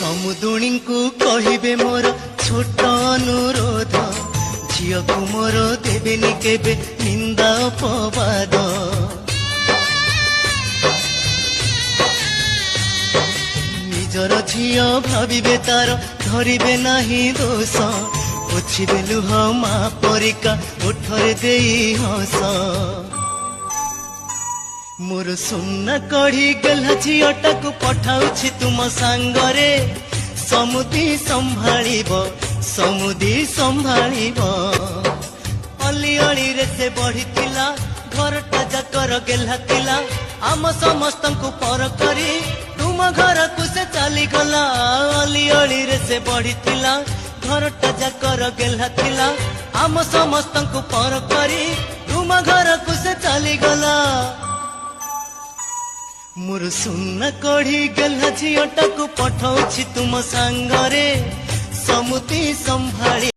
समुदुणी को कहिबे मोर छोट अनुरोध झियो को मोर देवेनि केबे निंदा अपवाद निजर झियो भाविबे तार धरिबे नाही दोष पोछिबे लुह मा परिका ओठरे देई हस मोर सुन्ना कढ़ी गला झीटाक पठाउछि तुम सांगरे समुदी संभाळिब अली अली रे से बढ़िथिला घरटा जाकर गेला थिला आम समस्त को पर करी तुम घर को से चली गला अली अली रे से बढ़िथिला घरटा जाकर गेला थिला आम समस्त को पर करी तुम घर को से चली गला मोर सुन्ना कढ़ी गला झीटाक पठाउछि तुम सांगरे समुदी संभाळी।